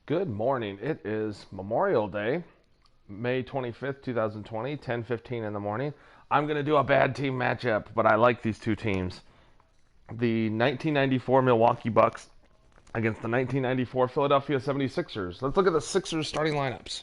Good morning. It is Memorial Day, May 25th, 2020, 10:15 in the morning. I'm going to do a bad team matchup, but I like these two teams. The 1994 Milwaukee Bucks against the 1994 Philadelphia 76ers. Let's look at the Sixers starting lineups.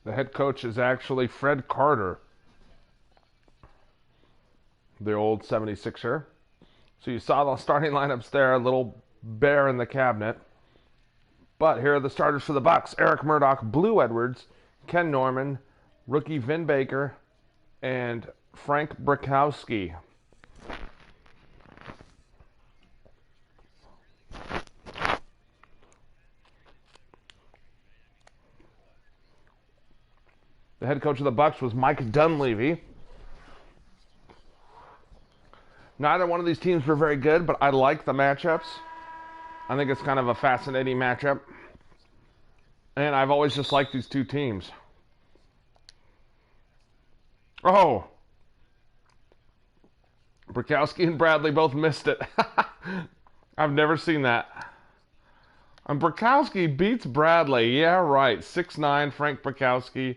The head coach is actually Fred Carter, the old 76er. So you saw the starting lineups there, a little bare in the cabinet. But here are the starters for the Bucks: Eric Murdoch, Blue Edwards, Ken Norman, rookie Vin Baker, and Frank Brickowski. The head coach of the Bucks was Mike Dunleavy. Neither one of these teams were very good, but I like the matchups. I think it's kind of a fascinating matchup. And I've always just liked these two teams. Oh! Brickowski and Bradley both missed it. I've never seen that. And Brickowski beats Bradley. Yeah, right. 6'9" Frank Brickowski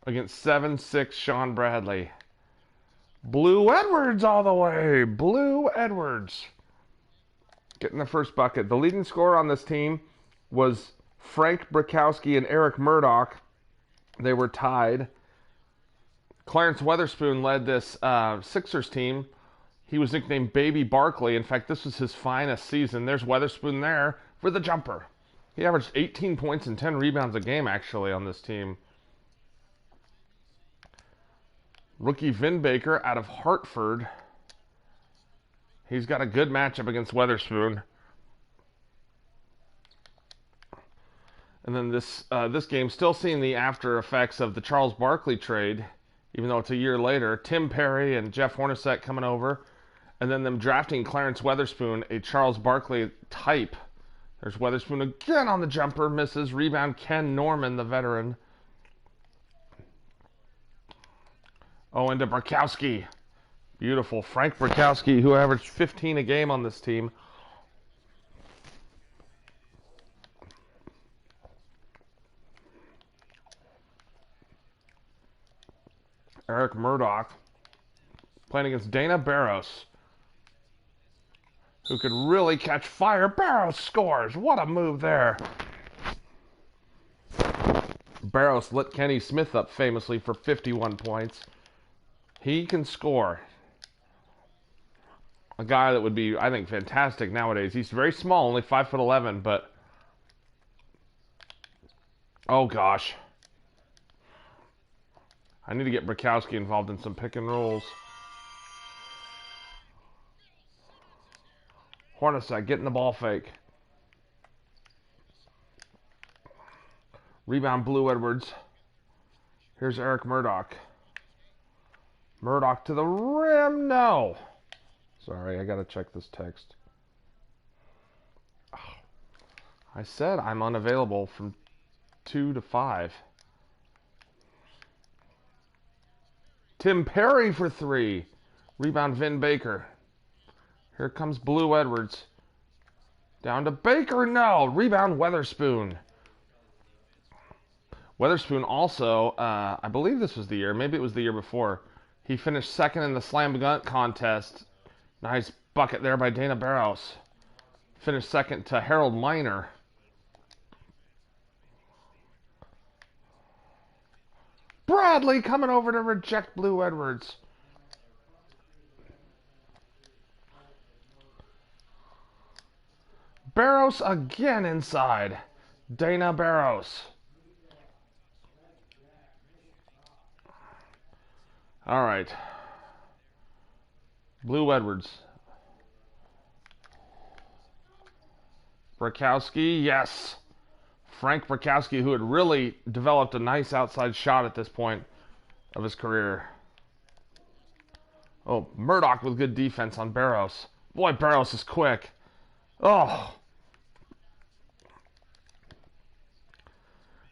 against 7'6" Sean Bradley. Blue Edwards all the way. Blue Edwards getting the first bucket. The leading scorer on this team was Frank Brickowski and Eric Murdoch. They were tied. Clarence Weatherspoon led this Sixers team. He was nicknamed Baby Barkley. In fact, this was his finest season. There's Weatherspoon there for the jumper. He averaged 18 points and 10 rebounds a game, actually, on this team. Rookie Vin Baker out of Hartford. He's got a good matchup against Weatherspoon. And then this game, still seeing the after effects of the Charles Barkley trade, even though it's a year later. Tim Perry and Jeff Hornacek coming over. And then them drafting Clarence Weatherspoon, a Charles Barkley type. There's Weatherspoon again on the jumper, misses. Rebound, Ken Norman, the veteran. Oh, into Brickowski. Beautiful. Frank Brickowski, who averaged 15 a game on this team. Eric Murdoch playing against Dana Barros, who could really catch fire. Barros scores. What a move there. Barros lit Kenny Smith up famously for 51 points. He can score. A guy that would be, I think, fantastic nowadays. He's very small, only 5'11", but oh gosh. I need to get Brickowski involved in some pick and rolls. Hornacek getting the ball fake. Rebound, Blue Edwards. Here's Eric Murdoch. Murdoch to the rim. No. Sorry, I gotta check this text. Oh, I said I'm unavailable from 2 to 5. Tim Perry for 3. Rebound, Vin Baker. Here comes Blue Edwards. Down to Baker. No. Rebound Weatherspoon. Weatherspoon also, I believe this was the year. Maybe it was the year before. He finished second in the slam dunk contest. Nice bucket there by Dana Barros. Finished second to Harold Miner. Bradley coming over to reject Blue Edwards. Barros again inside. Dana Barros. All right. Blue Edwards. Brakowski, yes. Frank Brakowski, who had really developed a nice outside shot at this point of his career. Oh, Murdoch with good defense on Barros. Boy, Barros is quick. Oh.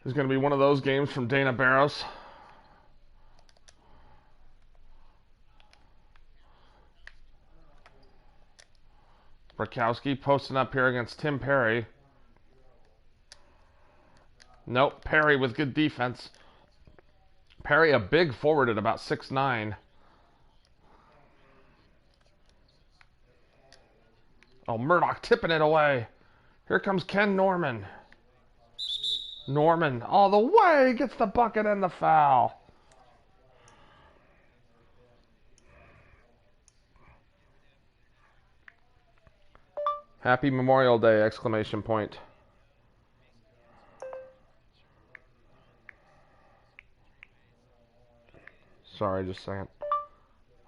This is going to be one of those games from Dana Barros. Brakowski posting up here against Tim Perry. Nope, Perry with good defense. Perry, a big forward at about 6'9". Oh, Murdoch tipping it away. Here comes Ken Norman. Norman all the way, gets the bucket and the foul. Happy Memorial Day, exclamation point. Sorry, just a second.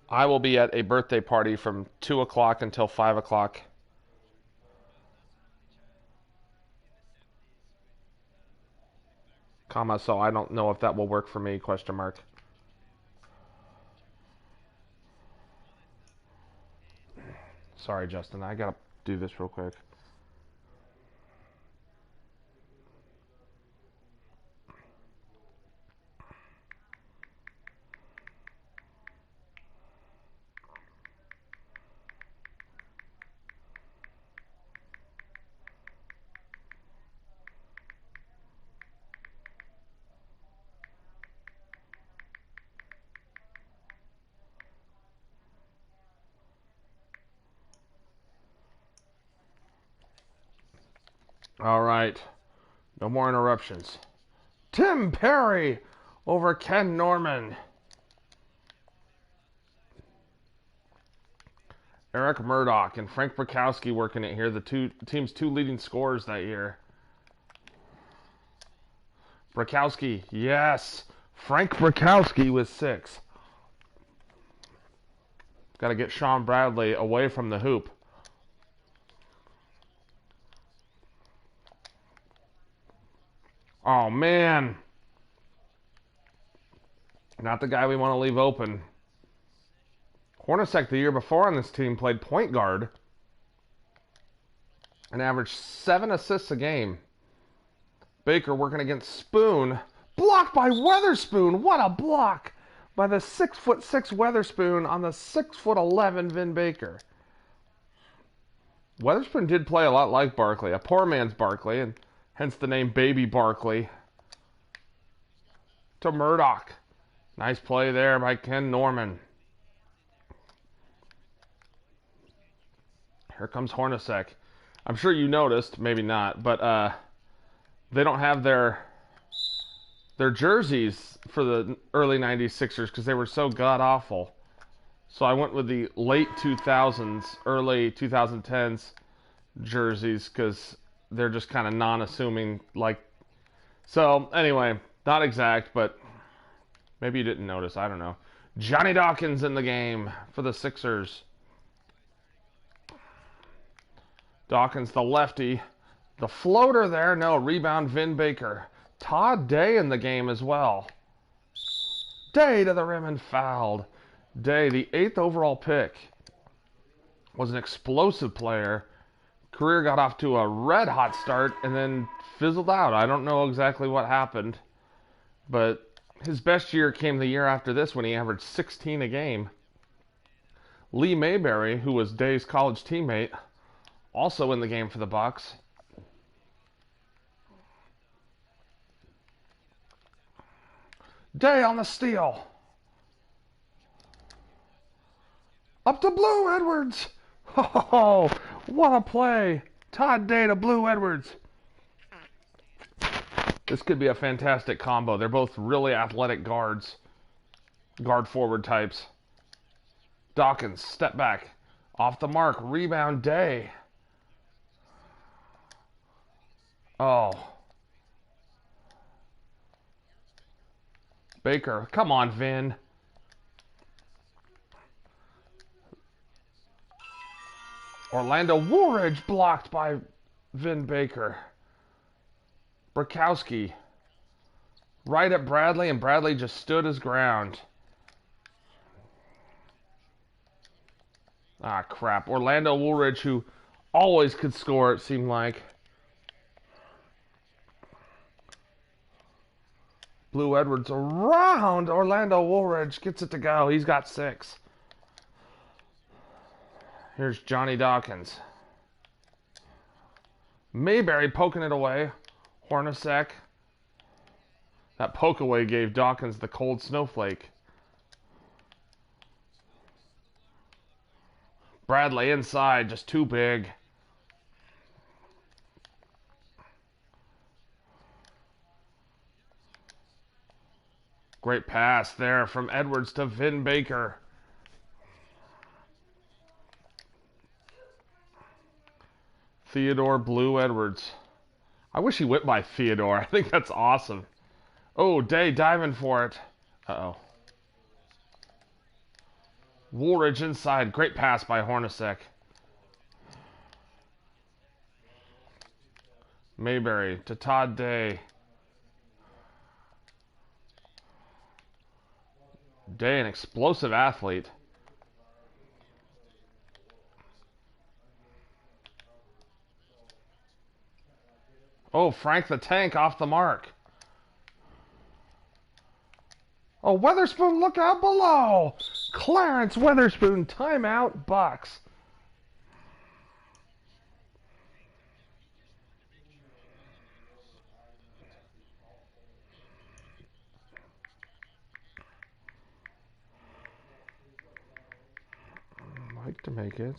I will be at a birthday party from 2 o'clock until 5 o'clock. Comma, so I don't know if that will work for me, question mark. Sorry, Justin, I gotta do this real quick. All right. No more interruptions. Tim Perry over Ken Norman. Eric Murdoch and Frank Brakowski working it here. The team's two leading scorers that year. Brakowski, yes. Frank Brakowski with 6. Got to get Sean Bradley away from the hoop. Oh, man. Not the guy we want to leave open. Hornacek the year before on this team played point guard and averaged 7 assists a game. Baker working against Spoon. Blocked by Weatherspoon. What a block by the 6'6" Weatherspoon on the 6'11" Vin Baker. Weatherspoon did play a lot like Barkley, a poor man's Barkley, and hence the name Baby Barkley. To Murdoch. Nice play there by Ken Norman. Here comes Hornacek. I'm sure you noticed, maybe not, but they don't have their jerseys for the early 90s Sixers because they were so god-awful. So I went with the late 2000s, early 2010s jerseys because they're just kind of non-assuming. So anyway, not exact, but maybe you didn't notice. I don't know. Johnny Dawkins in the game for the Sixers. Dawkins, the lefty. The floater there. No, rebound Vin Baker. Todd Day in the game as well. Day to the rim and fouled. Day, the 8th overall pick, was an explosive player. Career got off to a red-hot start and then fizzled out. I don't know exactly what happened, but his best year came the year after this when he averaged 16 a game. Lee Mayberry, who was Day's college teammate, also in the game for the Bucks. Day on the steal. Up to Blue Edwards. Oh, what a play. Todd Day to Blue Edwards. This could be a fantastic combo. They're both really athletic guards. Guard forward types. Dawkins, step back. Off the mark. Rebound Day. Oh. Baker. Come on, Vin. Orlando Woolridge blocked by Vin Baker. Brakowski. Right at Bradley, and Bradley just stood his ground. Ah, crap. Orlando Woolridge, who always could score, it seemed like. Blue Edwards around. Orlando Woolridge gets it to go. He's got 6. Here's Johnny Dawkins. Mayberry poking it away. Hornacek. That poke away gave Dawkins the cold snowflake. Bradley inside, just too big. Great pass there from Edwards to Vin Baker. Theodore Blue Edwards. I wish he went by Theodore. I think that's awesome. Oh, Day diving for it. Uh-oh. Woolridge inside. Great pass by Hornacek. Mayberry to Todd Day. Day, an explosive athlete. Oh, Frank the Tank off the mark. Oh, Weatherspoon, look out below. Clarence Weatherspoon, timeout, Bucks. I'd like to make it.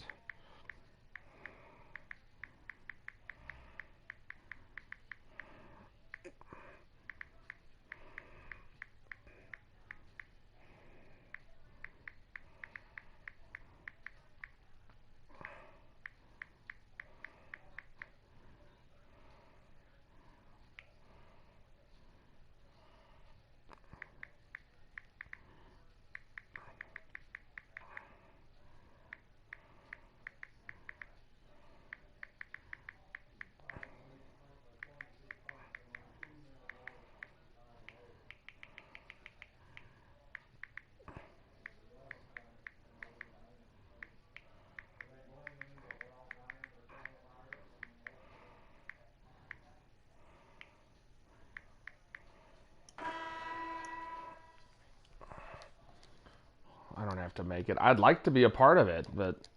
I don't have to make it. I'd like to be a part of it, but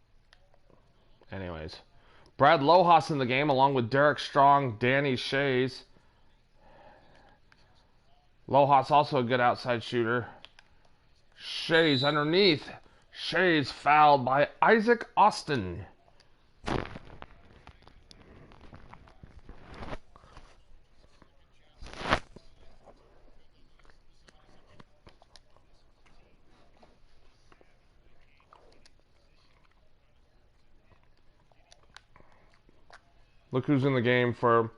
anyways. Brad Lohaus in the game along with Derek Strong, Danny Shays. Lohaus also a good outside shooter. Shays underneath. Shays fouled by Isaac Austin. Look who's in the game for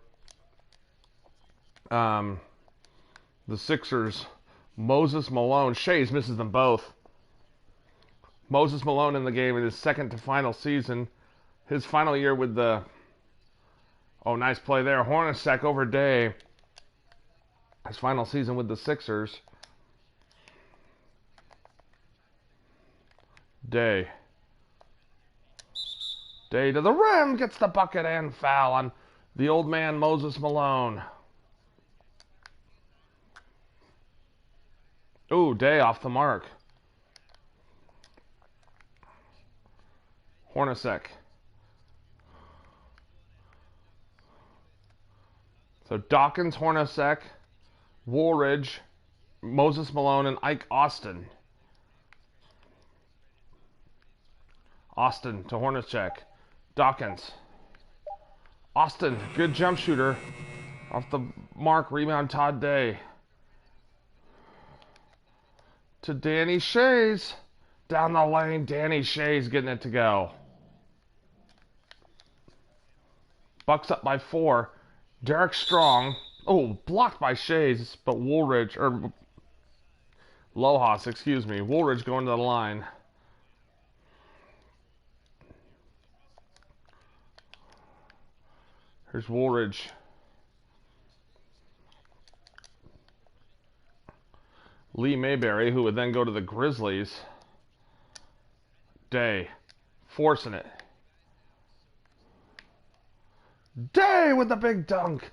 the Sixers. Moses Malone. Shays misses them both. Moses Malone in the game in his second to final season. His final year with the... Oh, nice play there. Hornacek over Day. His final season with the Sixers. Day. Day to the rim. Gets the bucket and foul on the old man Moses Malone. Ooh, Day off the mark. Hornacek. So Dawkins, Hornacek, Woolridge, Moses Malone, and Ike Austin. Austin to Hornacek. Dawkins. Austin, good jump shooter. Off the mark, rebound Todd Day. To Danny Shays. Down the lane, Danny Shays getting it to go. Bucks up by 4. Derek Strong. Oh, blocked by Shays, but Woolridge, or Lohas, excuse me. Woolridge going to the line. Here's Woolridge. Lee Mayberry, who would then go to the Grizzlies. Day. Forcing it. Day with the big dunk.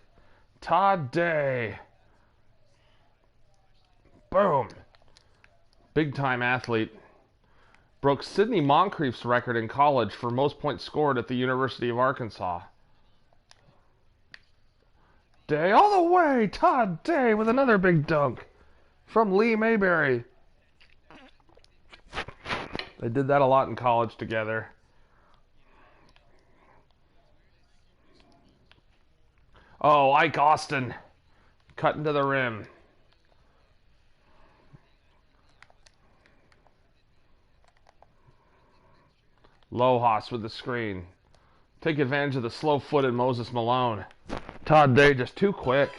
Todd Day. Boom. Big time athlete. Broke Sidney Moncrief's record in college for most points scored at the University of Arkansas. Day all the way. Todd Day with another big dunk from Lee Mayberry. They did that a lot in college together. Oh, Ike Austin cutting to the rim. Lohas with the screen. Take advantage of the slow-footed Moses Malone. Todd Day just too quick.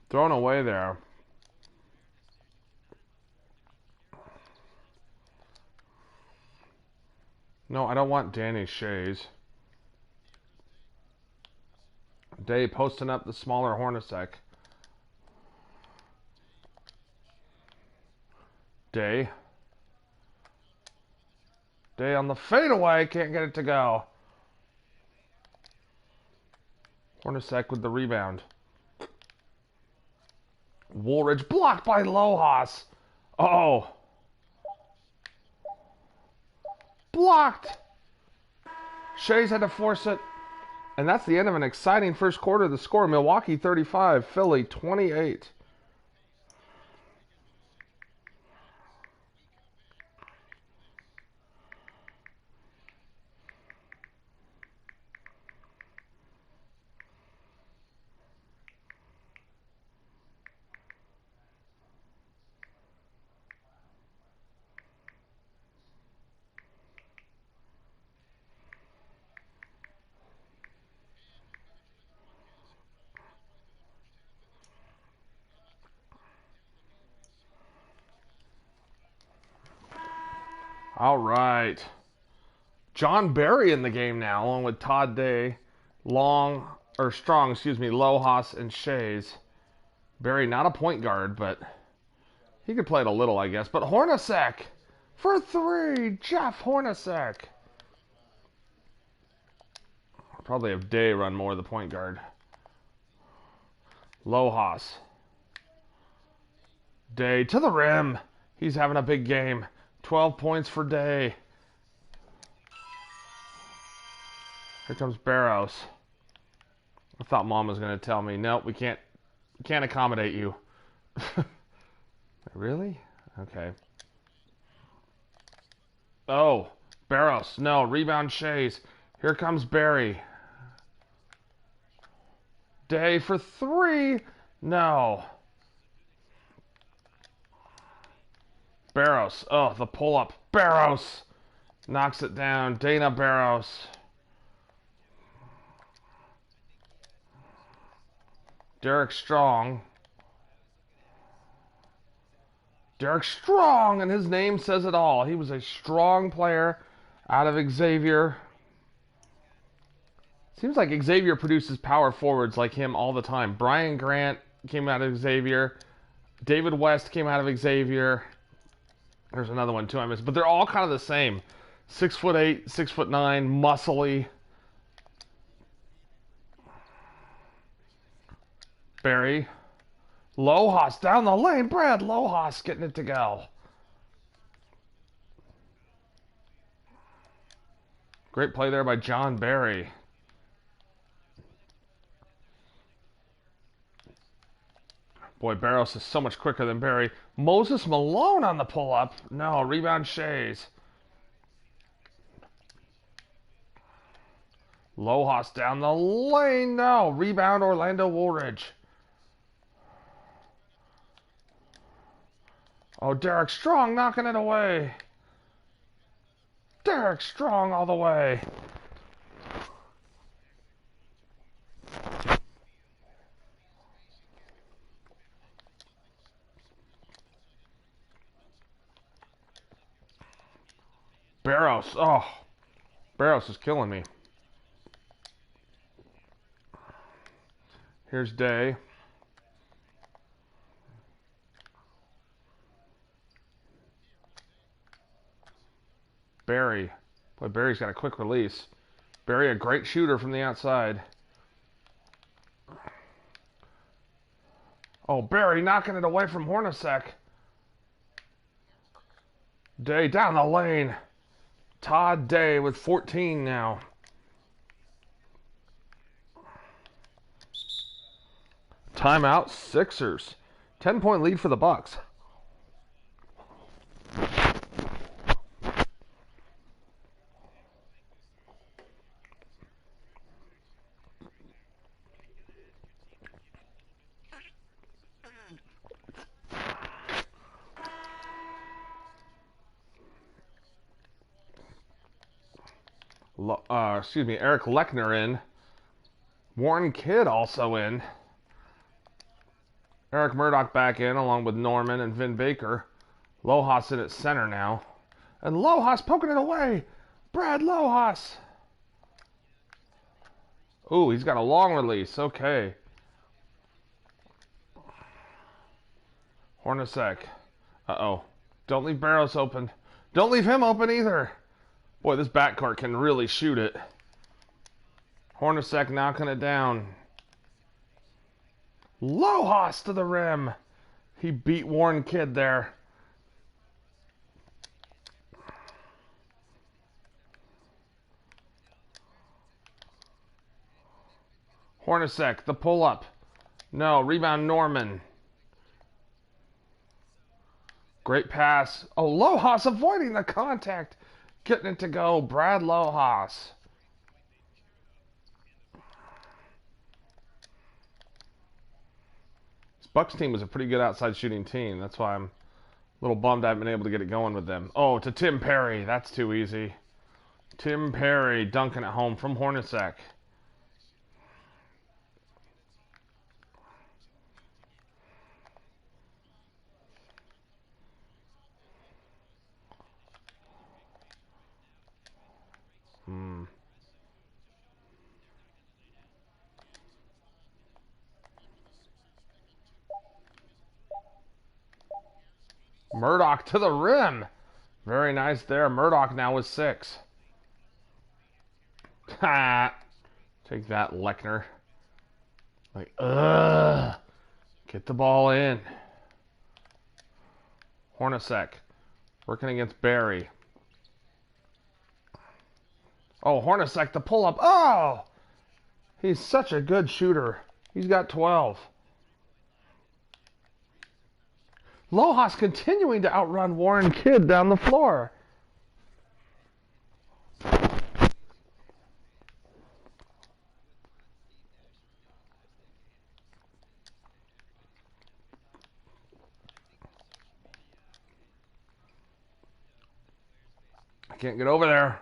Thrown away there. No, I don't want Danny Shays. Day posting up the smaller Hornacek. Day. Day on the fadeaway. Can't get it to go. Hornacek with the rebound. Woolridge blocked by Lohas. Oh. Blocked. Shays had to force it. And that's the end of an exciting first quarter. The score, Milwaukee 35, Philly 28. All right. John Barry in the game now, along with Todd Day, Strong, Lohas, and Shays. Barry, not a point guard, but he could play it a little, I guess. But Hornacek for 3. Jeff Hornacek. Probably have Day run more of the point guard. Lohas. Day to the rim. He's having a big game. 12 points for Day. Here comes Barros. I thought Mom was going to tell me, nope, we can't accommodate you. Really? Okay. Oh, Barros. No, rebound Shays. Here comes Barry. Day for 3. No. Barros. Oh, the pull-up. Barros knocks it down. Dana Barros. Derek Strong. Derek Strong, and his name says it all. He was a strong player out of Xavier. Seems like Xavier produces power forwards like him all the time. Brian Grant came out of Xavier. David West came out of Xavier. There's another one too I missed. But they're all kind of the same. 6'8", 6'9", muscly. Barry. Lohas down the lane. Brad Lohas getting it to go. Great play there by John Barry. Boy, Barros is so much quicker than Barry. Moses Malone on the pull-up. No, rebound Shays. Lohas down the lane. No, rebound Orlando Woolridge. Oh, Derek Strong knocking it away. Derek Strong all the way. Barros. Oh, Barros is killing me. Here's Day. Barry. Boy, Barry's got a quick release. Barry, a great shooter from the outside. Oh, Barry knocking it away from Hornacek. Day down the lane. Todd Day with 14 now. Timeout, Sixers. 10-point lead for the Bucks. Eric Lechner in. Warren Kidd also in. Eric Murdoch back in along with Norman and Vin Baker. Lohas in at center now. And Lohas poking it away. Brad Lohas. Ooh, he's got a long release. Okay. Hornacek. Uh-oh. Don't leave Barros open. Don't leave him open either. Boy, this backcourt can really shoot it. Hornacek knocking it down. Lohas to the rim. He beat Warren Kidd there. Hornacek, the pull-up. No, rebound Norman. Great pass. Oh, Lohas avoiding the contact. Getting it to go. Brad Lohas. This Bucks team was a pretty good outside shooting team. That's why I'm a little bummed I haven't been able to get it going with them. Oh, to Tim Perry. That's too easy. Tim Perry dunking it home from Hornacek. Murdoch to the rim. Very nice there. Murdoch now with 6. Ha! Take that, Lechner. Like, ugh. Get the ball in. Hornacek. Working against Barry. Oh, Hornacek, the pull-up. Oh! He's such a good shooter. He's got 12. Lohas continuing to outrun Warren Kidd down the floor. I can't get over there.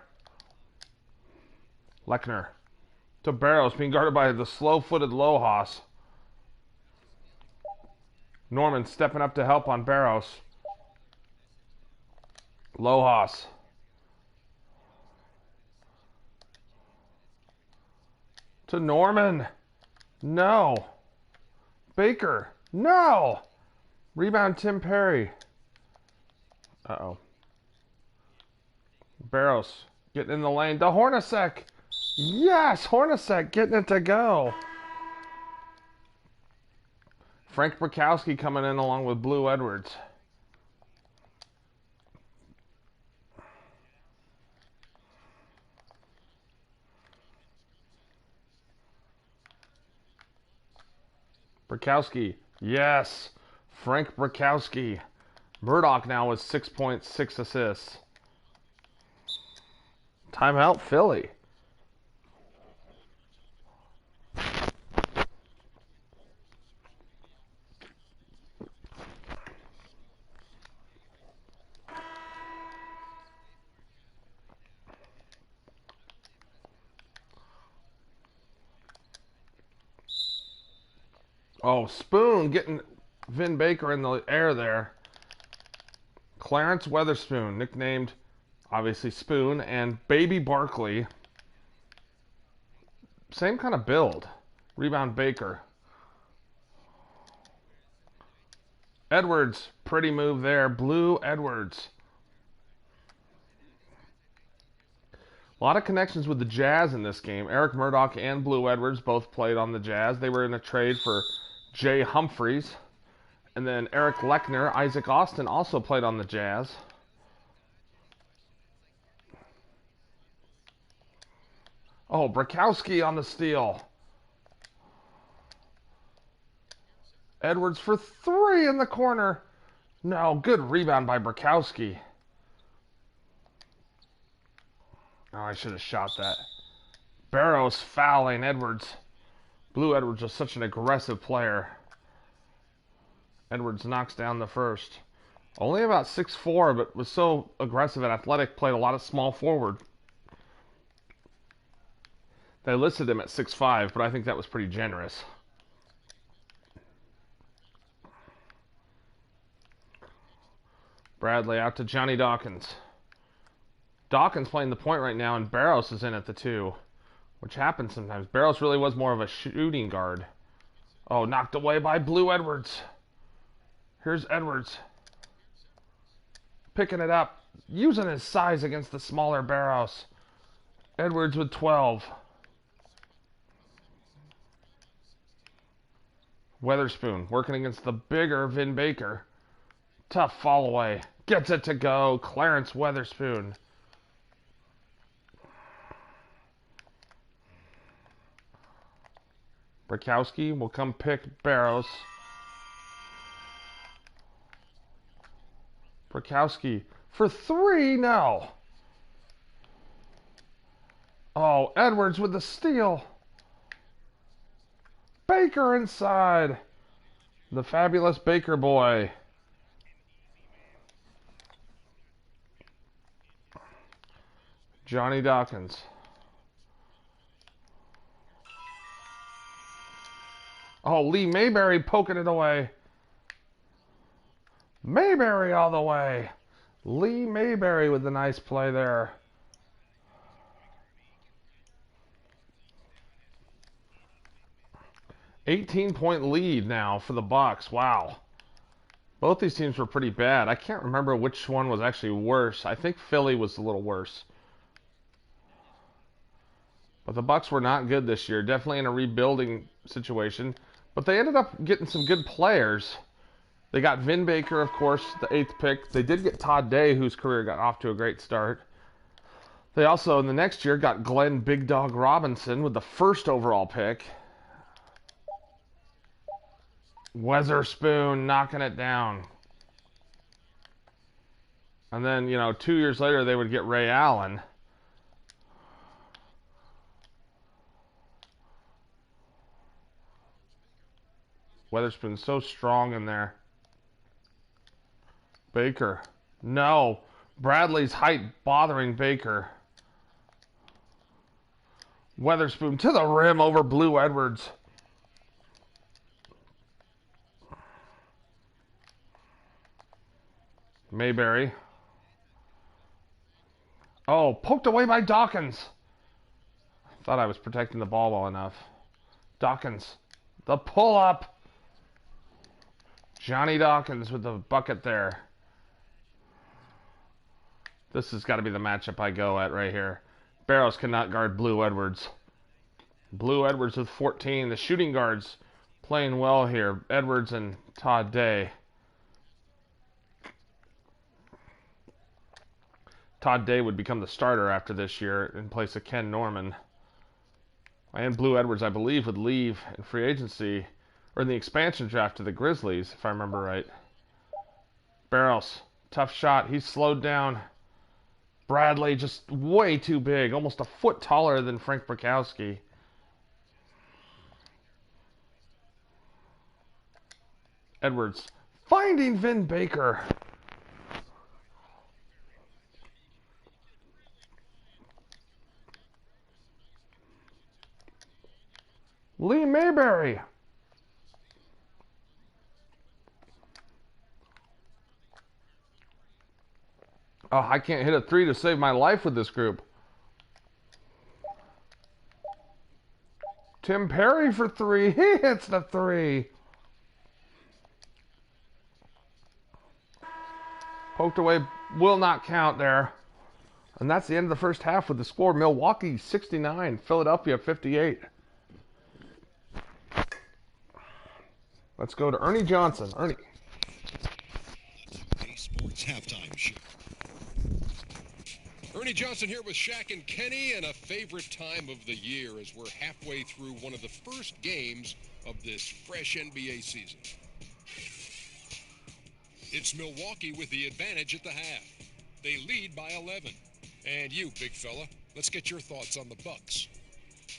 Lechner to Barros, being guarded by the slow-footed Lohas. Norman stepping up to help on Barros. Lohas. To Norman. No. Baker. No. Rebound Tim Perry. Uh-oh. Barros getting in the lane. To Hornacek. Yes, Hornacek getting it to go. Frank Brakowski coming in along with Blue Edwards. Brakowski. Yes. Frank Brakowski. Murdoch now with 6.6 assists. Timeout, Philly. Oh, Spoon getting Vin Baker in the air there. Clarence Weatherspoon, nicknamed obviously Spoon, and Baby Barkley. Same kind of build. Rebound Baker. Edwards, pretty move there. Blue Edwards. A lot of connections with the Jazz in this game. Eric Murdoch and Blue Edwards both played on the Jazz. They were in a trade for Jay Humphries. And then Eric Lechner, Isaac Austin also played on the Jazz. Oh, Brakowski on the steal. Edwards for three in the corner. No, good rebound by Brakowski. Oh, I should have shot that. Barrows fouling Edwards. Blue Edwards was such an aggressive player. Edwards knocks down the first. Only about 6'4", but was so aggressive and athletic, played a lot of small forward. They listed him at 6'5", but I think that was pretty generous. Bradley out to Johnny Dawkins. Dawkins playing the point right now, and Barrows is in at the 2, which happens sometimes. Barrows really was more of a shooting guard. Oh, knocked away by Blue Edwards. Here's Edwards. Picking it up. Using his size against the smaller Barrows. Edwards with 12. Weatherspoon working against the bigger Vin Baker. Tough fall away. Gets it to go. Clarence Weatherspoon. Brakowski will come pick Barrows. Brakowski for three. No. Oh, Edwards with the steal. Baker inside. The fabulous Baker boy. Johnny Dawkins. Oh, Lee Mayberry poking it away. Mayberry all the way. Lee Mayberry with the nice play there. $18-point lead now for the Bucks. Wow. Both these teams were pretty bad. I can't remember which one was actually worse. I think Philly was a little worse. But the Bucks were not good this year. Definitely in a rebuilding situation. But they ended up getting some good players. They got Vin Baker, of course, the 8th pick. They did get Todd Day, whose career got off to a great start. They also, in the next year, got Glenn Big Dog Robinson with the 1st overall pick. Weatherspoon knocking it down. And then, 2 years later, they would get Ray Allen. Weatherspoon's so strong in there. Baker. No. Bradley's height bothering Baker. Weatherspoon to the rim over Blue Edwards. Mayberry. Oh, poked away by Dawkins. Thought I was protecting the ball well enough. Dawkins. The pull-up. Johnny Dawkins with the bucket there. This has got to be the matchup I go at right here. Barrows cannot guard Blue Edwards. Blue Edwards with 14. The shooting guards playing well here. Edwards and Todd Day. Todd Day would become the starter after this year in place of Ken Norman. And Blue Edwards, I believe, would leave in free agency or in the expansion draft to the Grizzlies, if I remember right. Barros, tough shot. He's slowed down. Bradley just way too big, almost a foot taller than Frank Brickowski. Edwards finding Vin Baker. Lee Mayberry. Oh, I can't hit a three to save my life with this group. Tim Perry for three. He hits the three. Poked away, will not count there. And that's the end of the first half with the score. Milwaukee 69, Philadelphia 58. Let's go to Ernie Johnson. Ernie. Sports halftime show. Ernie Johnson here with Shaq and Kenny, and a favorite time of the year as we're halfway through one of the first games of this fresh NBA season. It's Milwaukee with the advantage at the half. They lead by 11. And you, big fella, let's get your thoughts on the Bucks.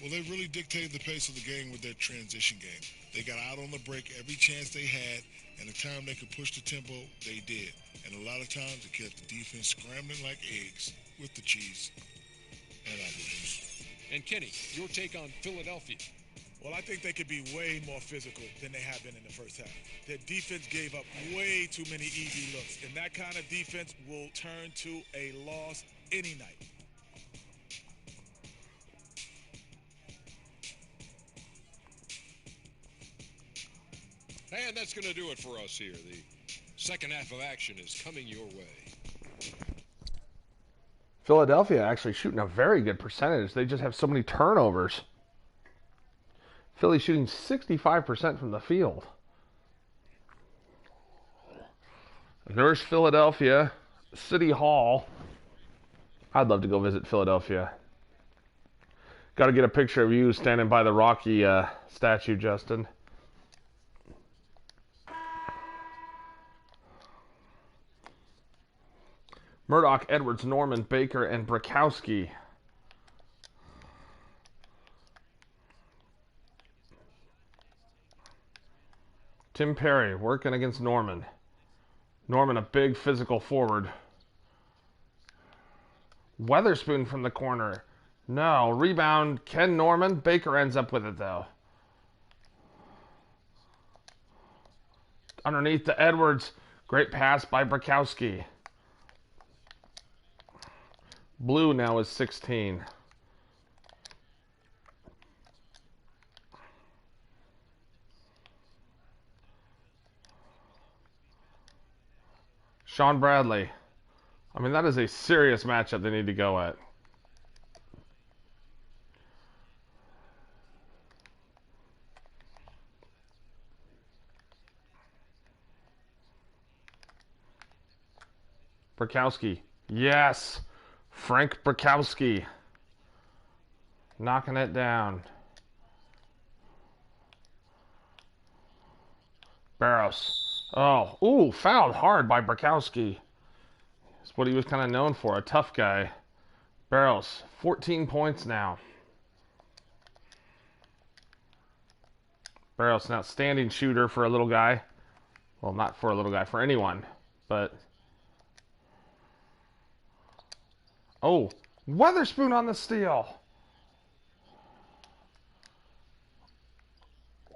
Well, they really dictated the pace of the game with their transition game. They got out on the break every chance they had, and the time they could push the tempo, they did. And a lot of times it kept the defense scrambling like eggs with the cheese and apple juice. And Kenny, your take on Philadelphia. Well, I think they could be way more physical than they have been in the first half. Their defense gave up way too many easy looks, and that kind of defense will turn to a loss any night. And that's going to do it for us here. The second half of action is coming your way. Philadelphia actually shooting a very good percentage. They just have so many turnovers. Philly shooting 65% from the field. There's Philadelphia, City Hall. I'd love to go visit Philadelphia. Got to get a picture of you standing by the Rocky statue, Justin. Murdoch, Edwards, Norman, Baker, and Brickowski. Tim Perry working against Norman. Norman, a big physical forward. Weatherspoon from the corner. No, rebound, Ken Norman. Baker ends up with it, though. Underneath to Edwards. Great pass by Brickowski. Blue now is 16. Sean Bradley. I mean, that is a serious matchup they need to go at. Brickowski. Yes. Frank Brickowski. Knocking it down. Barros. Oh, ooh, fouled hard by Brickowski. That's what he was kind of known for, a tough guy. Barros, 14 points now. Barros, an outstanding shooter for a little guy. Well, not for a little guy, for anyone. But, oh, Weatherspoon on the steal.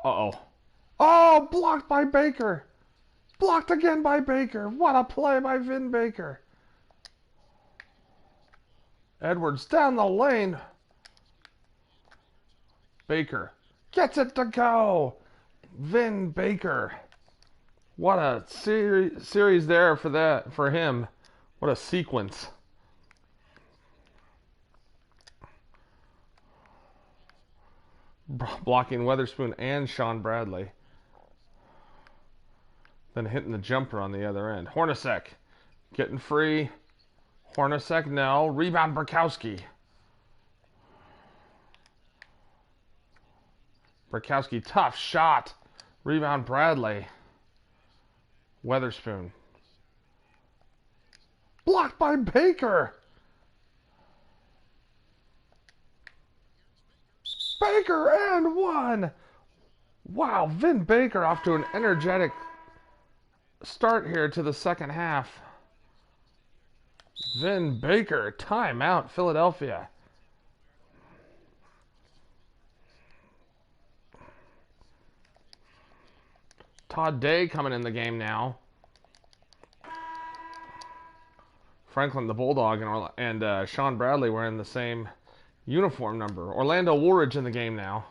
Uh-oh. Oh, blocked by Baker. Blocked again by Baker. What a play by Vin Baker. Edwards down the lane. Baker gets it to go. Vin Baker. What a series there for him. What a sequence. Blocking Weatherspoon and Sean Bradley. Then hitting the jumper on the other end. Hornacek getting free. Hornacek, no. Rebound Burkowski. Burkowski, tough shot. Rebound Bradley. Weatherspoon. Blocked by Baker. Baker and one. Wow, Vin Baker off to an energetic start here to the second half. Vin Baker, timeout, Philadelphia. Todd Day coming in the game now. Franklin the Bulldog and Sean Bradley were in the same uniform number. Orlando Woolridge in the game now.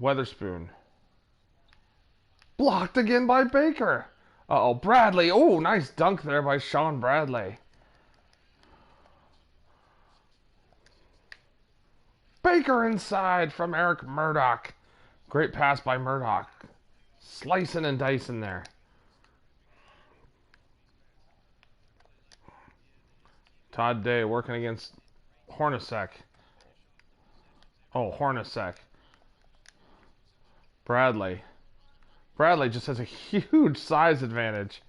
Weatherspoon. Blocked again by Baker. Uh-oh, Bradley. Oh, nice dunk there by Sean Bradley. Baker inside from Eric Murdoch. Great pass by Murdoch. Slicing and dicing there. Todd Day working against Hornacek. Oh, Hornacek. Bradley. Bradley just has a huge size advantage.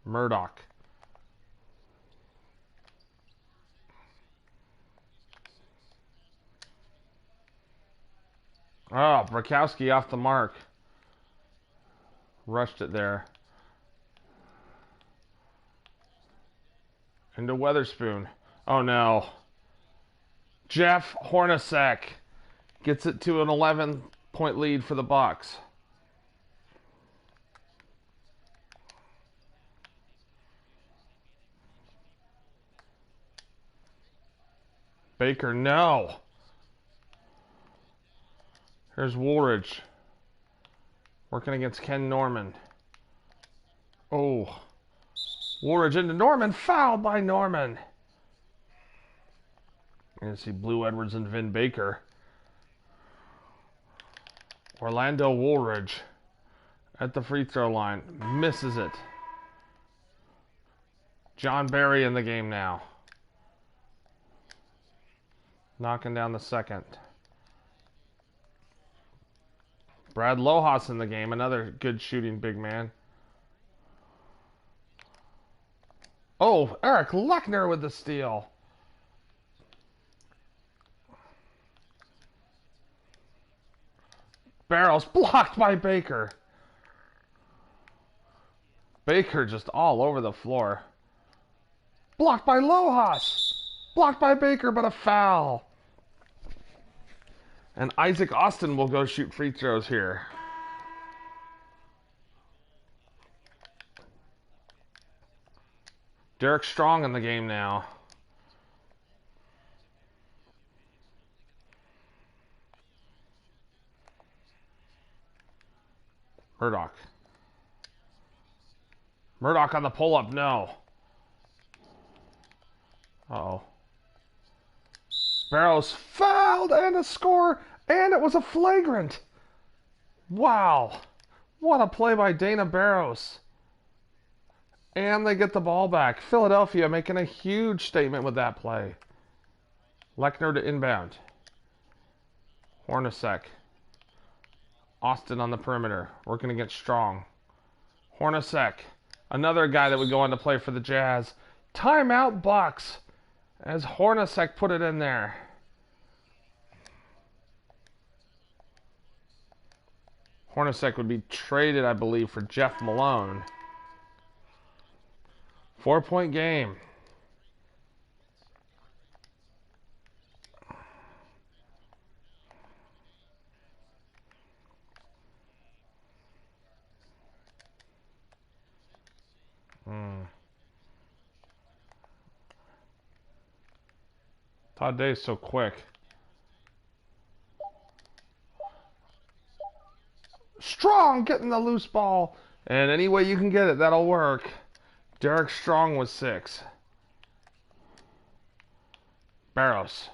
Murdoch. Oh, Burkowski off the mark. Rushed it there. Into Weatherspoon. Oh no. Jeff Hornacek gets it to an 11-point lead for the Bucks. Baker, no. Here's Woolridge. Working against Ken Norman. Oh. Woolridge into Norman. Fouled by Norman. You're going to see Blue Edwards and Vin Baker. Orlando Woolridge at the free throw line. Misses it. John Barry in the game now. Knocking down the second. Brad Lohaus in the game. Another good shooting big man. Oh, Eric Lechner with the steal. Barrels blocked by Baker. Baker just all over the floor. Blocked by Lohaus. Blocked by Baker, but a foul. And Isaac Austin will go shoot free throws here. Derek Strong in the game now. Murdoch. Murdoch on the pull-up, no. Uh-oh. Barrows fouled and a score, and it was a flagrant. Wow. What a play by Dana Barrows. And they get the ball back. Philadelphia making a huge statement with that play. Lechner to inbound. Hornacek. Austin on the perimeter, working against Strong. Hornacek, another guy that would go on to play for the Jazz. Timeout Bucks, as Hornacek put it in there. Hornacek would be traded, I believe, for Jeff Malone. 4-point game. Todd Day is so quick. Strong getting the loose ball. And any way you can get it, that'll work. Derek Strong with 6. Barros.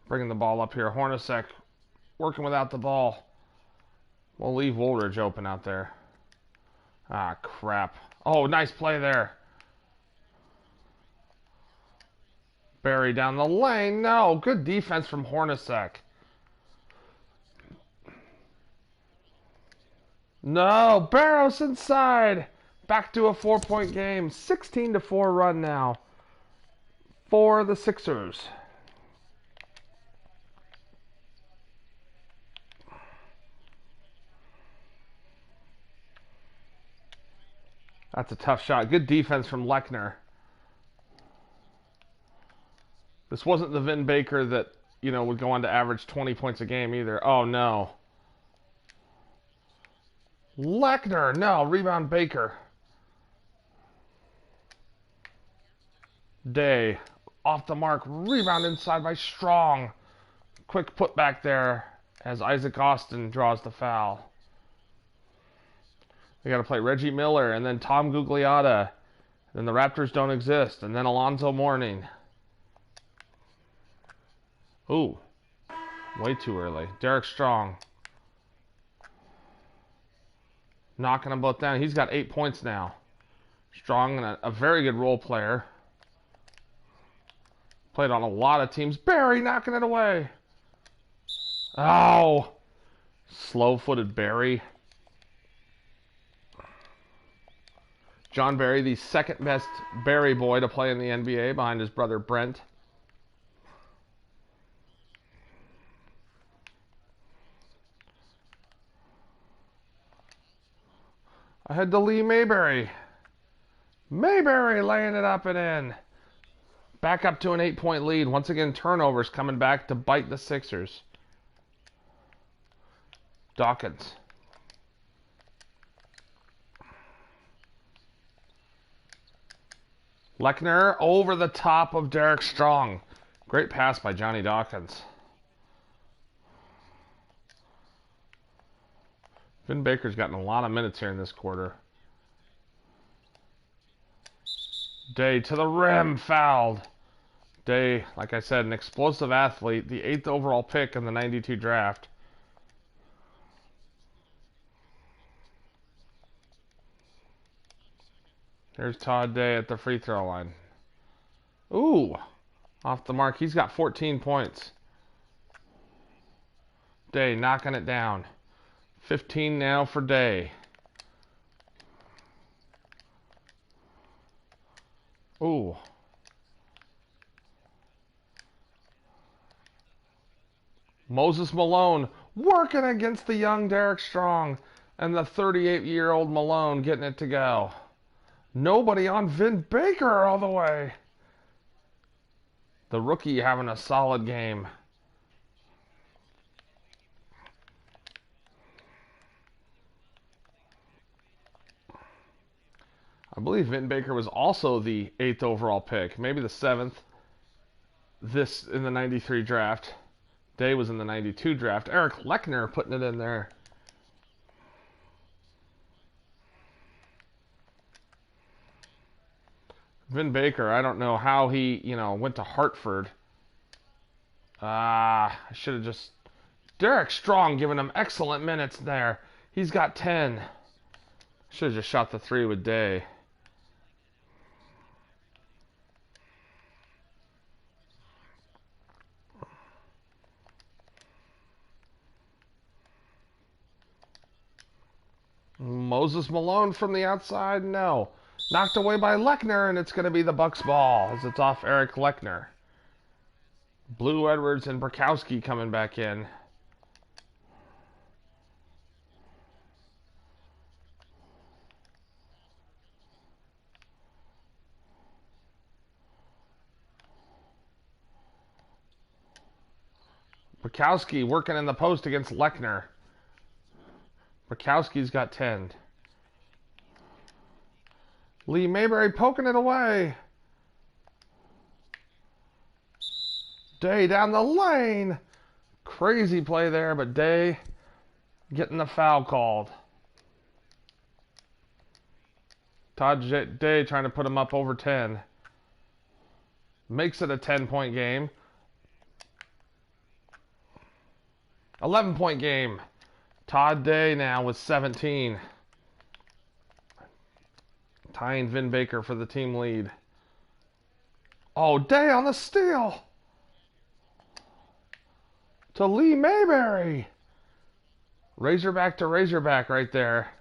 Bringing the ball up here. Hornacek working without the ball. We'll leave Woolridge open out there. Ah, crap. Oh, nice play there. Barry down the lane. No, good defense from Hornacek. No, Barros inside. Back to a 4-point game. 16-4 run now for the Sixers. That's a tough shot. Good defense from Lechner. This wasn't the Vin Baker that, would go on to average 20 points a game either. Oh, no. Lechner. No, rebound Baker. Day. Off the mark. Rebound inside by Strong. Quick putback there as Isaac Austin draws the foul. They got to play Reggie Miller and then Tom Gugliotta. Then the Raptors don't exist. And then Alonzo Mourning. Ooh. Way too early. Derek Strong. Knocking them both down. He's got 8 points now. Strong and a very good role player. Played on a lot of teams. Barry knocking it away. Oh. Slow-footed Barry. John Barry, the second best Barry boy to play in the NBA behind his brother Brent. Ahead to Lee Mayberry. Mayberry laying it up and in. Back up to an 8-point lead. Once again, turnovers coming back to bite the Sixers. Dawkins. Lechner over the top of Derek Strong. Great pass by Johnny Dawkins. Vin Baker's gotten a lot of minutes here in this quarter. Day to the rim, fouled. Day, like I said, an explosive athlete, the 8th overall pick in the 92 draft. Here's Todd Day at the free throw line. Ooh, off the mark. He's got 14 points. Day knocking it down. 15 now for Day. Ooh. Moses Malone working against the young Derek Strong and the 38-year-old Malone getting it to go. Nobody on Vin Baker all the way. The rookie having a solid game. I believe Vin Baker was also the 8th overall pick, maybe the 7th. This in the 93 draft. Day was in the 92 draft. Eric Lechner putting it in there. Vin Baker, I don't know how he, went to Hartford. I should have just... Derek Strong giving him excellent minutes there. He's got 10. Should have just shot the 3 with Day. Moses Malone from the outside, no. Knocked away by Lechner, and it's going to be the Bucks' ball as it's off Eric Lechner. Blue Edwards and Burkowski coming back in. Burkowski working in the post against Lechner. Burkowski's got 10. Lee Mayberry poking it away. Day down the lane. Crazy play there, but Day getting the foul called. Day trying to put him up over 10. Makes it a 10-point game. 11-point game. Todd Day now with 17. Tying Vin Baker for the team lead. Oh, Day on the steal. To Lee Mayberry. Razorback to Razorback right there.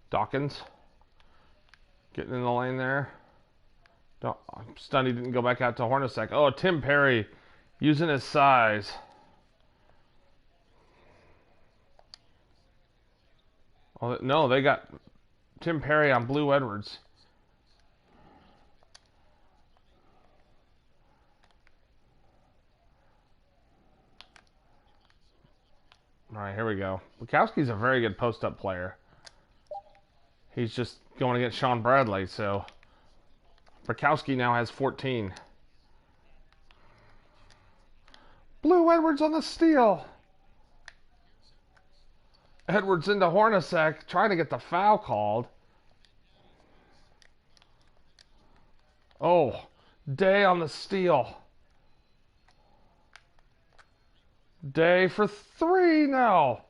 Dawkins getting in the lane there. I'm stunned he didn't go back out to Hornacek. Oh, Tim Perry using his size. Oh, no, they got Tim Perry on Blue Edwards. All right, here we go. Bukowski's a very good post-up player. He's just going against Sean Bradley, so Bukowski now has 14. Blue Edwards on the steal. Edwards into Hornacek, trying to get the foul called. Oh, Day on the steal. Day for 3, no.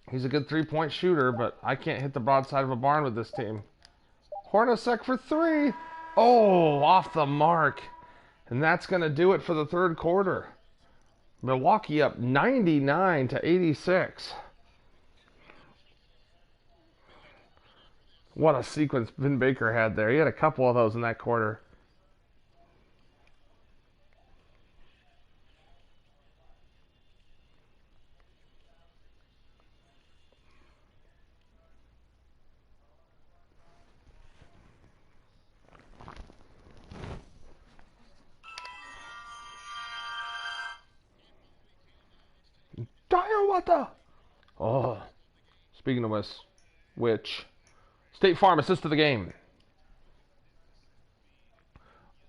He's a good three-point shooter, but I can't hit the broadside of a barn with this team. Hornacek for 3. Oh, off the mark. And that's going to do it for the third quarter. Milwaukee up 99 to 86. What a sequence Vin Baker had there. He had a couple of those in that quarter. Diawata! Oh, speaking of which, State Farm assist of the game.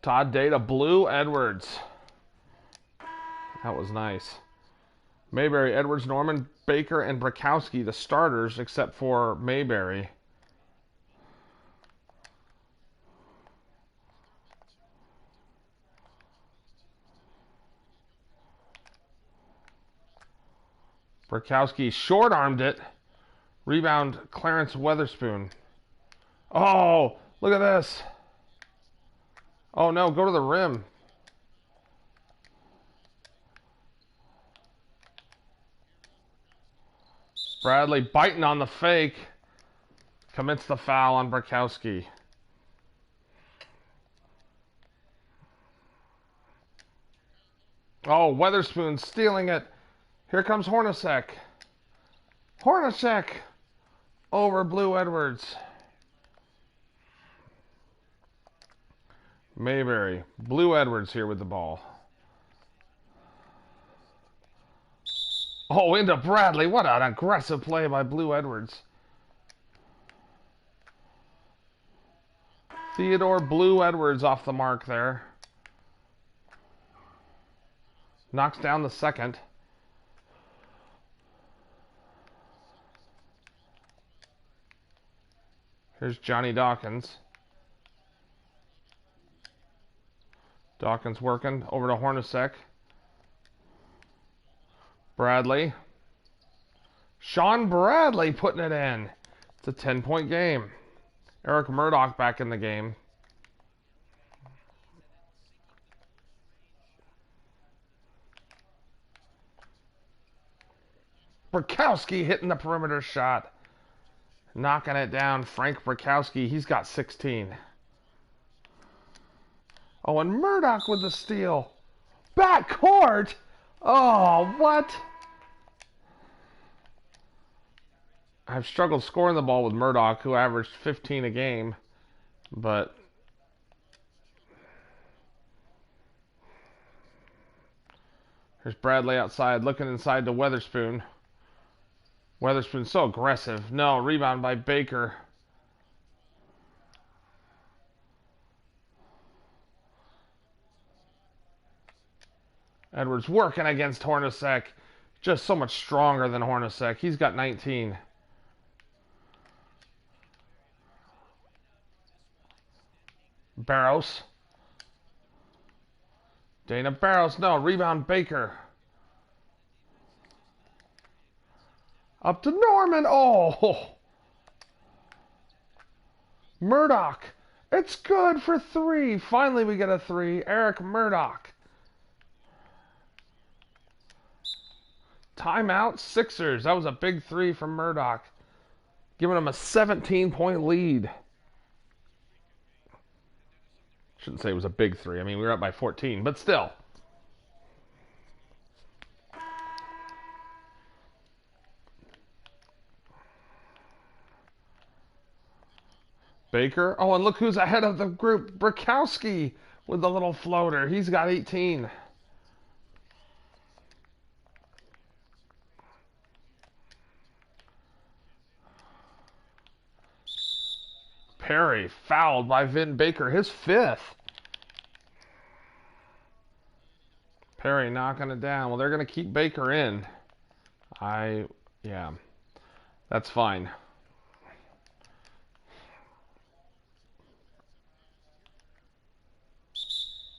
Todd Day to Blue Edwards. That was nice. Mayberry, Edwards, Norman, Baker, and Bukowski, the starters, except for Mayberry. Bukowski short-armed it. Rebound, Clarence Weatherspoon. Oh, look at this. Oh, no, go to the rim. Bradley biting on the fake. Commits the foul on Bukowski. Oh, Weatherspoon stealing it. Here comes Hornacek. Hornacek over Blue Edwards. Mayberry. Blue Edwards here with the ball. Oh, into Bradley. What an aggressive play by Blue Edwards. Theodore Blue Edwards off the mark there. Knocks down the second. Here's Johnny Dawkins. Dawkins working over to Hornacek. Bradley. Sean Bradley putting it in. It's a 10-point game. Eric Murdoch back in the game. Bukowski hitting the perimeter shot. Knocking it down, Frank Bukowski. He's got 16. Oh, and Murdoch with the steal. Backcourt! Oh, what? I've struggled scoring the ball with Murdoch, who averaged 15 a game. But here's Bradley outside, looking inside to Weatherspoon. Weatherspoon's so aggressive. No, rebound by Baker. Edwards working against Hornacek. Just so much stronger than Hornacek. He's got 19. Barros. Dana Barros. No, rebound Baker. Up to Norman. Oh! Murdoch. It's good for 3. Finally we get a 3. Eric Murdoch. Timeout Sixers. That was a big 3 from Murdoch. Giving them a 17-point lead. Shouldn't say it was a big 3. I mean, we were up by 14, but still. Baker. Oh, and look who's ahead of the group. Brakowski with the little floater. He's got 18. Perry fouled by Vin Baker. His 5th. Perry knocking it down. Well, they're going to keep Baker in. Yeah. That's fine.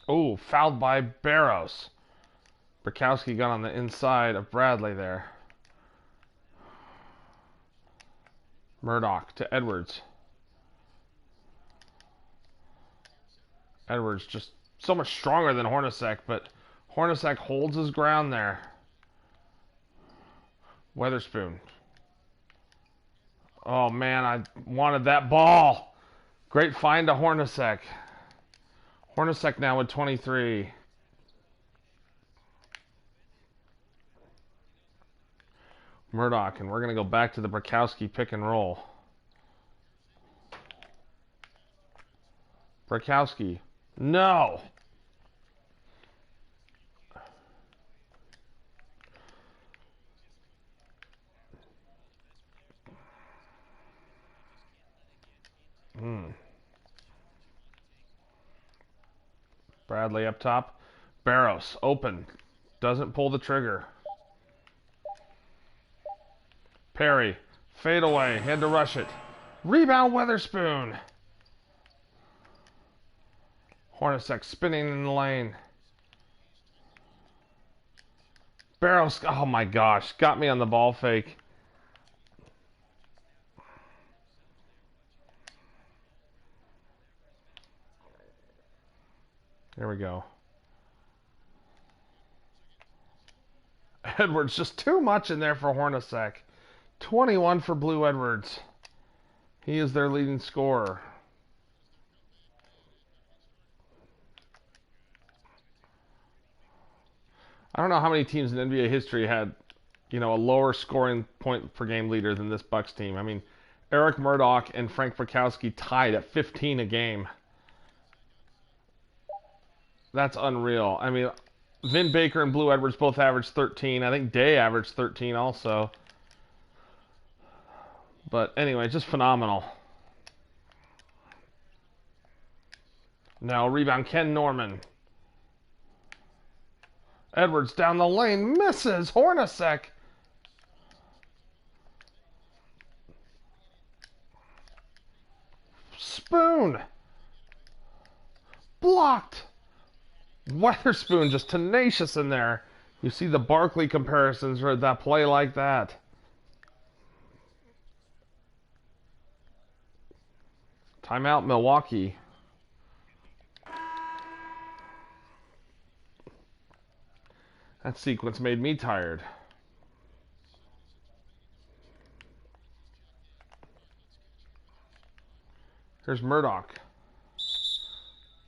Oh, fouled by Barros. Brakowski got on the inside of Bradley there. Murdoch to Edwards. Edwards just so much stronger than Hornacek, but Hornacek holds his ground there. Weatherspoon. Oh, man, I wanted that ball. Great find to Hornacek. Hornacek now with 23. Murdoch, and we're going to go back to the Brakowski pick and roll. Brakowski. No! Bradley up top. Barros, open. Doesn't pull the trigger. Perry, fade away. Had to rush it. Rebound Weatherspoon. Hornacek spinning in the lane. Barros, oh my gosh, got me on the ball fake. There we go. Edwards, just too much in there for Hornacek. 21 for Blue Edwards. He is their leading scorer. I don't know how many teams in NBA history had, a lower scoring point per game leader than this Bucks team. I mean, Eric Murdoch and Frank Brakowski tied at 15 a game. That's unreal. I mean, Vin Baker and Blue Edwards both averaged 13. I think Day averaged 13 also. But anyway, just phenomenal. Now rebound Ken Norman. Edwards down the lane, misses. Hornacek. Spoon. Blocked. Weatherspoon just tenacious in there. You see the Barkley comparisons for that play like that. Timeout, Milwaukee. That sequence made me tired. Here's Murdoch.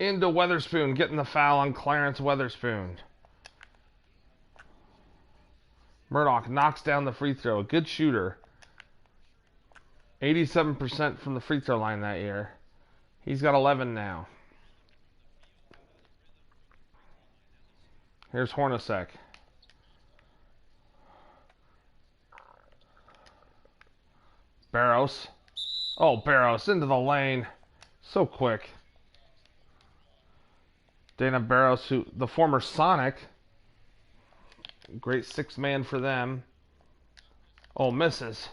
Into Weatherspoon, getting the foul on Clarence Weatherspoon. Murdoch knocks down the free throw. A good shooter. 87% from the free throw line that year. He's got 11 now. Here's Hornacek. Barros. Oh, Barros into the lane. So quick. Dana Barros, the former Sonic. Great sixth man for them. Oh, misses.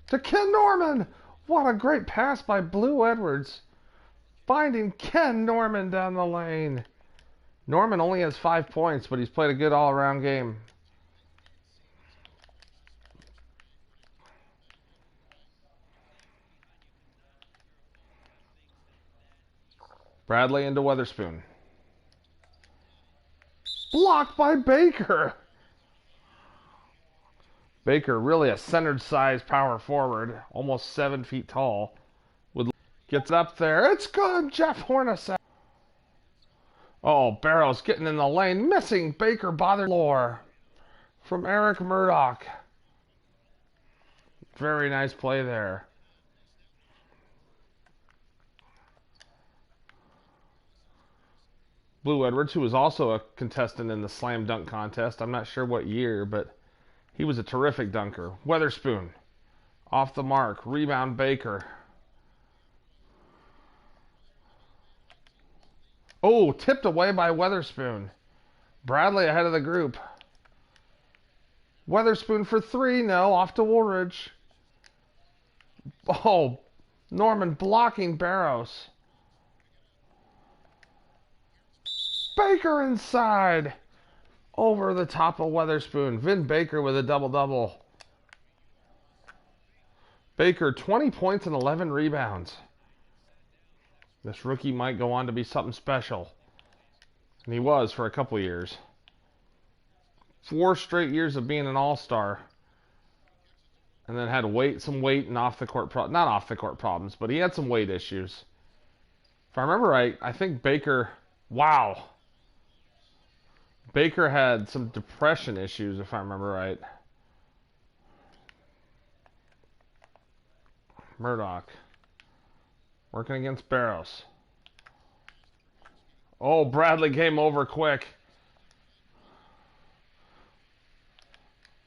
To Ken Norman! What a great pass by Blue Edwards. Finding Ken Norman down the lane. Norman only has 5 points, but he's played a good all-around game. Bradley into Weatherspoon. Blocked by Baker. Baker, really a centered size power forward, almost 7 feet tall. Gets up there. It's good. Jeff Hornacek. Oh, Barrows getting in the lane. Missing. Baker bothered floor from Eric Murdoch. Very nice play there. Blue Edwards, who was also a contestant in the slam dunk contest. I'm not sure what year, but he was a terrific dunker. Weatherspoon. Off the mark. Rebound Baker. Oh, tipped away by Weatherspoon. Bradley ahead of the group. Weatherspoon for 3. No, off to Woolridge. Oh, Norman blocking Barrows. Baker inside. Over the top of Weatherspoon. Vin Baker with a double-double. Baker, 20 points and 11 rebounds. This rookie might go on to be something special. And he was for a couple years. 4 straight years of being an all-star. And then had some weight and off-the-court not off-the-court problems, but he had some weight issues. If I remember right, I think Baker... Wow. Baker had some depression issues, if I remember right. Murdoch. Working against Barrows. Oh, Bradley came over quick.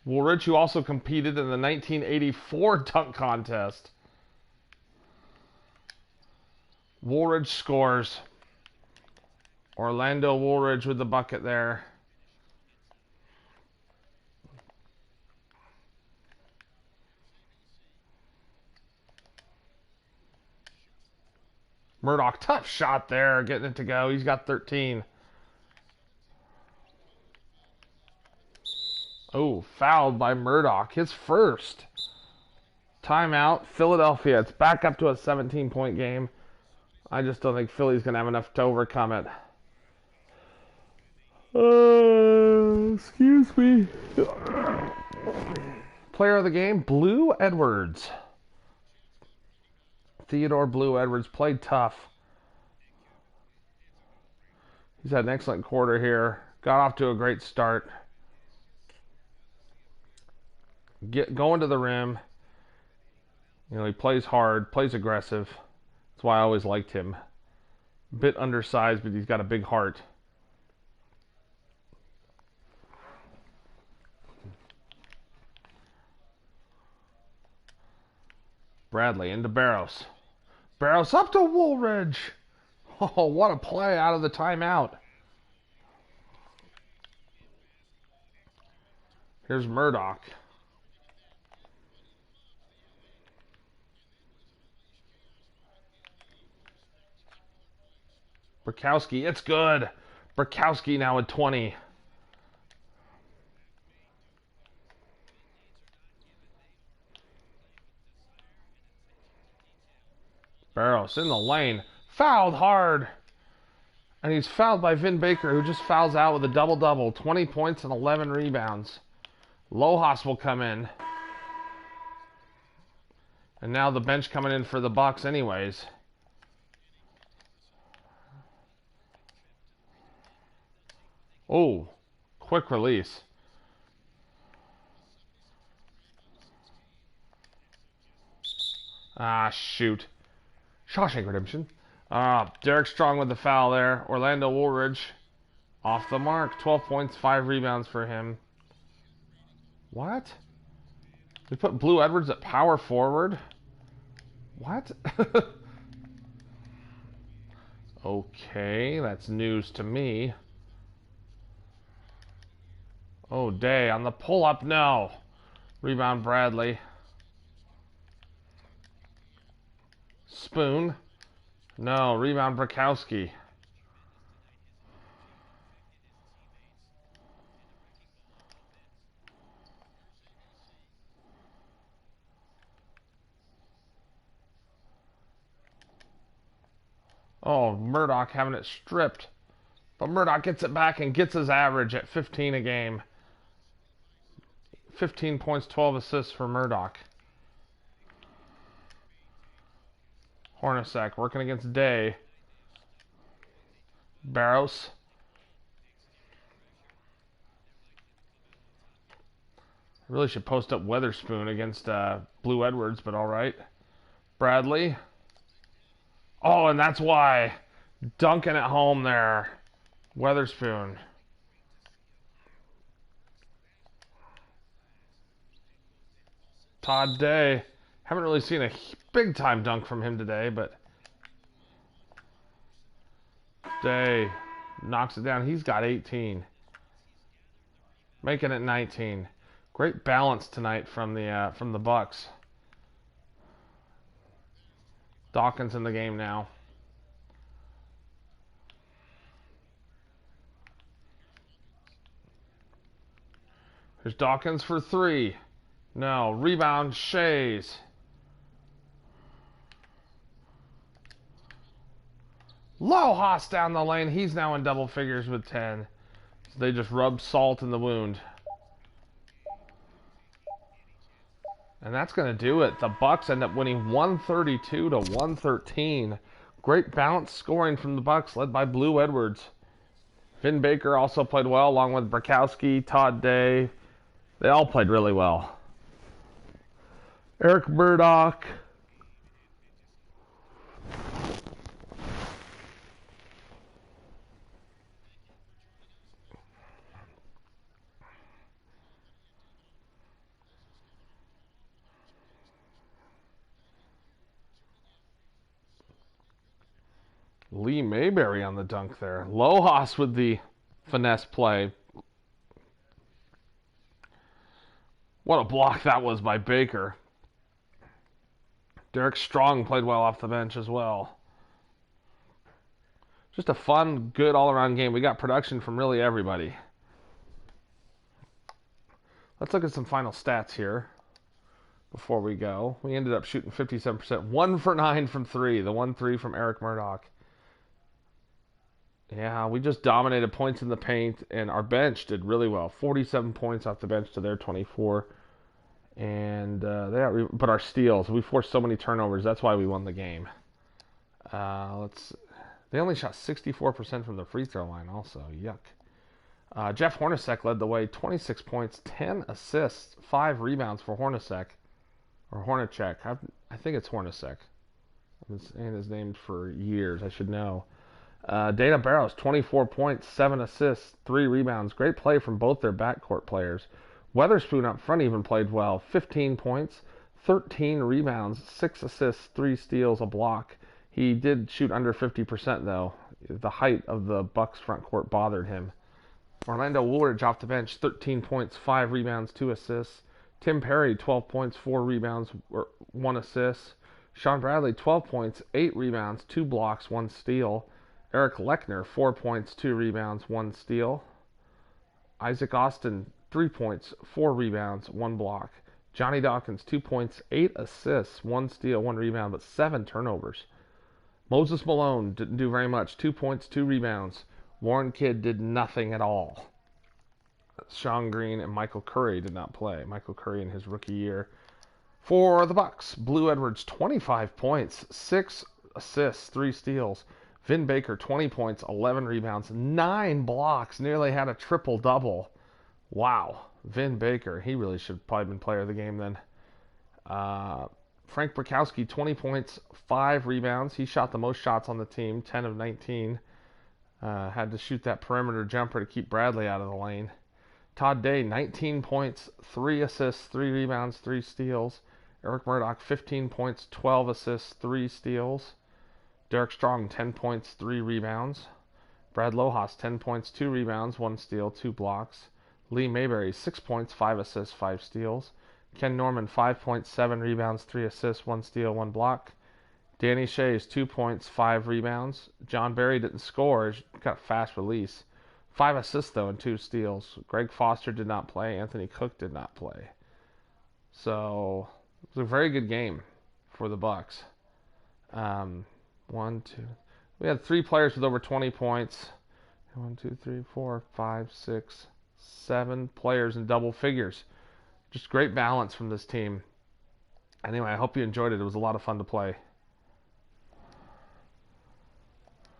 Woolridge, who also competed in the 1984 dunk contest. Woolridge scores. Orlando Woolridge with the bucket there. Murdoch, tough shot there, getting it to go. He's got 13. Oh, fouled by Murdoch. His first. Timeout, Philadelphia. It's back up to a 17-point game. I just don't think Philly's going to have enough to overcome it. Excuse me. Player of the game, Blue Edwards. Theodore Blue Edwards played tough. He's had an excellent quarter here. Got off to a great start. Going to the rim. You know, he plays hard, plays aggressive. That's why I always liked him. A bit undersized, but he's got a big heart. Bradley into Barrows. Barrows up to Woolridge. Oh, what a play out of the timeout. Here's Murdoch. Burkowski, it's good. Burkowski now at 20. Barrows in the lane. Fouled hard. And he's fouled by Vin Baker, who just fouls out with a double-double. 20 points and 11 rebounds. Lojas will come in. And now the bench coming in for the Bucks anyways. Oh, quick release. Ah, shoot. Shawshank Redemption. Derek Strong with the foul there. Orlando Woolridge off the mark. 12 points, 5 rebounds for him. What? We put Blue Edwards at power forward? What? Okay, that's news to me. Oh, Day on the pull-up. No. Rebound, Bradley. Spoon. No. Rebound, Brakowski. Oh, Murdoch having it stripped. But Murdoch gets it back and gets his average at 15 a game. 15 points, 12 assists for Murdoch. Hornacek working against Day. Barros. Really should post up Weatherspoon against Blue Edwards, but all right. Bradley. Oh, and that's why. Dunking at home there. Weatherspoon. Todd Day. Haven't really seen a big time dunk from him today, but Day knocks it down. He's got 18. Making it 19. Great balance tonight from the Bucks. Dawkins in the game now. Here's Dawkins for 3. No. Rebound, Shays. Lojas down the lane. He's now in double figures with 10. So they just rubbed salt in the wound. And that's going to do it. The Bucks end up winning 132 to 113. Great balanced scoring from the Bucks, led by Blue Edwards. Vin Baker also played well, along with Brakowski, Todd Day. They all played really well. Eric Murdoch. Lee Mayberry on the dunk there. Lojas with the finesse play. What a block that was by Baker. Derek Strong played well off the bench as well. Just a fun, good all-around game. We got production from really everybody. Let's look at some final stats here before we go. We ended up shooting 57%. 1 for 9 from 3. The 1-3 from Eric Murdoch. Yeah, we just dominated points in the paint, and our bench did really well. 47 points off the bench to their 24. And but our steals, we forced so many turnovers. That's why we won the game. They only shot 64% from the free throw line also. Yuck. Jeff Hornacek led the way. 26 points, 10 assists, 5 rebounds for Hornacek. Or Hornacek. I think it's Hornacek. I've been saying his name for years. I should know. Dana Barros, 24 points, 7 assists, 3 rebounds. Great play from both their backcourt players. Weatherspoon up front even played well. 15 points, 13 rebounds, 6 assists, 3 steals, a block. He did shoot under 50% though. The height of the Bucks front court bothered him. Orlando Woolridge off the bench, 13 points, 5 rebounds, 2 assists. Tim Perry, 12 points, 4 rebounds, 1 assist. Sean Bradley, 12 points, 8 rebounds, 2 blocks, 1 steal. Eric Lechner, 4 points, 2 rebounds, 1 steal. Isaac Austin, 3 points, 4 rebounds, 1 block. Johnny Dawkins, 2 points, 8 assists, 1 steal, 1 rebound, but 7 turnovers. Moses Malone didn't do very much. 2 points, 2 rebounds. Warren Kidd did nothing at all. Sean Green and Michael Curry did not play. Michael Curry in his rookie year. For the Bucks, Blue Edwards, 25 points, 6 assists, 3 steals. Vin Baker, 20 points, 11 rebounds, 9 blocks, nearly had a triple-double. Wow. Vin Baker, he really should have probably been player of the game then. Frank Brakowski, 20 points, 5 rebounds. He shot the most shots on the team, 10 of 19. Had to shoot that perimeter jumper to keep Bradley out of the lane. Todd Day, 19 points, 3 assists, 3 rebounds, 3 steals. Eric Murdoch, 15 points, 12 assists, 3 steals. Derek Strong, 10 points, 3 rebounds. Brad Lohaus, 10 points, 2 rebounds, 1 steal, 2 blocks. Lee Mayberry, 6 points, 5 assists, 5 steals. Ken Norman, 5 points, 7 rebounds, 3 assists, 1 steal, 1 block. Danny Shays, 2 points, 5 rebounds. John Barry didn't score, got a fast release. 5 assists, though, and 2 steals. Greg Foster did not play. Anthony Cook did not play. So, it was a very good game for the Bucks. We had 3 players with over 20 points. 1, 2, 3, 4, 5, 6, 7 players in double figures. Just great balance from this team. Anyway, I hope you enjoyed it. It was a lot of fun to play.